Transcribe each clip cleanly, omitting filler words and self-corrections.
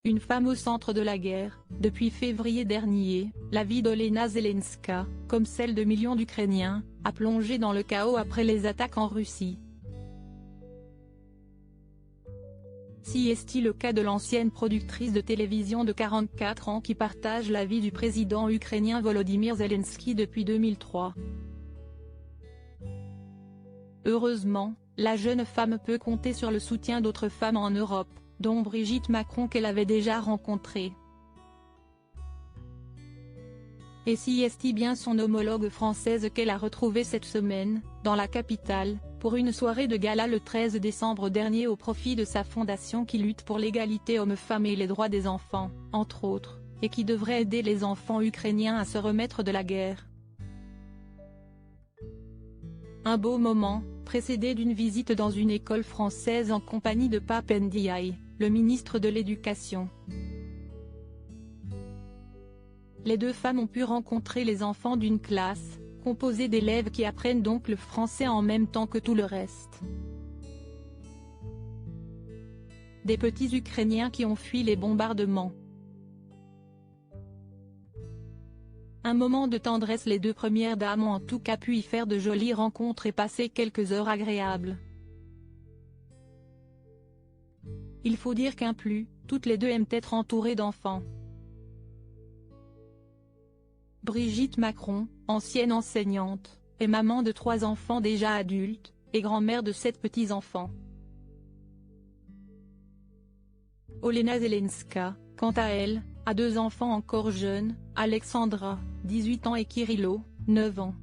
Une femme au centre de la guerre. Depuis février dernier, la vie d'Olena Zelenska, comme celle de millions d'Ukrainiens, a plongé dans le chaos après les attaques en Russie. Si est-il le cas de l'ancienne productrice de télévision de 44 ans qui partage la vie du président ukrainien Volodymyr Zelensky depuis 2003. Heureusement, la jeune femme peut compter sur le soutien d'autres femmes en Europe, dont Brigitte Macron qu'elle avait déjà rencontrée. Et si est bien son homologue française qu'elle a retrouvée cette semaine, dans la capitale, pour une soirée de gala le 13 décembre dernier au profit de sa fondation qui lutte pour l'égalité hommes-femmes et les droits des enfants, entre autres, et qui devrait aider les enfants ukrainiens à se remettre de la guerre. Un beau moment, précédé d'une visite dans une école française en compagnie de Pap Ndiaye, le ministre de l'Éducation. Les deux femmes ont pu rencontrer les enfants d'une classe, composée d'élèves qui apprennent donc le français en même temps que tout le reste. Des petits Ukrainiens qui ont fui les bombardements. Un moment de tendresse, les deux premières dames ont en tout cas pu y faire de jolies rencontres et passer quelques heures agréables. Il faut dire toutes les deux aiment être entourées d'enfants. Brigitte Macron, ancienne enseignante, est maman de 3 enfants déjà adultes, et grand-mère de 7 petits-enfants. Olena Zelenska, quant à elle, a 2 enfants encore jeunes, Alexandra, 18 ans et Kirilo, 9 ans.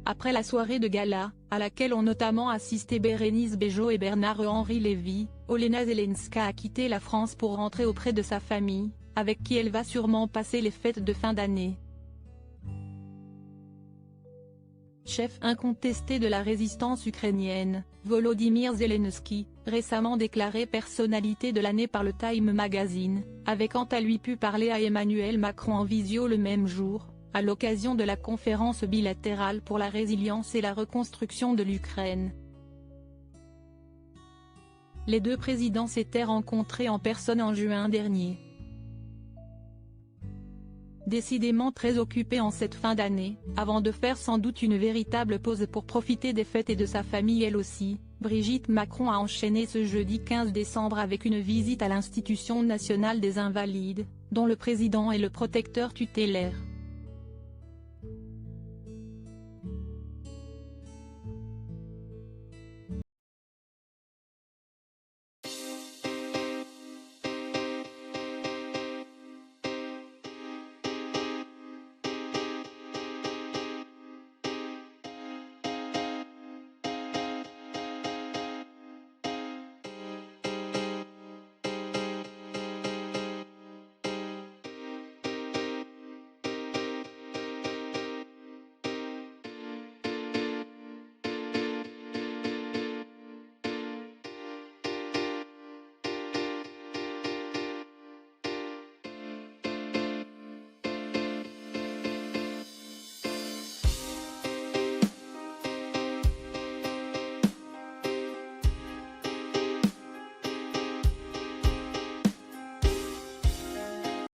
Après la soirée de gala, à laquelle ont notamment assisté Bérénice Bejo et Bernard-Henri Lévy, Olena Zelenska a quitté la France pour rentrer auprès de sa famille, avec qui elle va sûrement passer les fêtes de fin d'année. Chef incontesté de la résistance ukrainienne, Volodymyr Zelensky, récemment déclaré personnalité de l'année par le Time Magazine, avait quant à lui pu parler à Emmanuel Macron en visio le même jour, à l'occasion de la conférence bilatérale pour la résilience et la reconstruction de l'Ukraine. Les deux présidents s'étaient rencontrés en personne en juin dernier. Décidément très occupé en cette fin d'année, avant de faire sans doute une véritable pause pour profiter des fêtes et de sa famille elle aussi, Brigitte Macron a enchaîné ce jeudi 15 décembre avec une visite à l'Institution nationale des Invalides, dont le président est le protecteur tutélaire.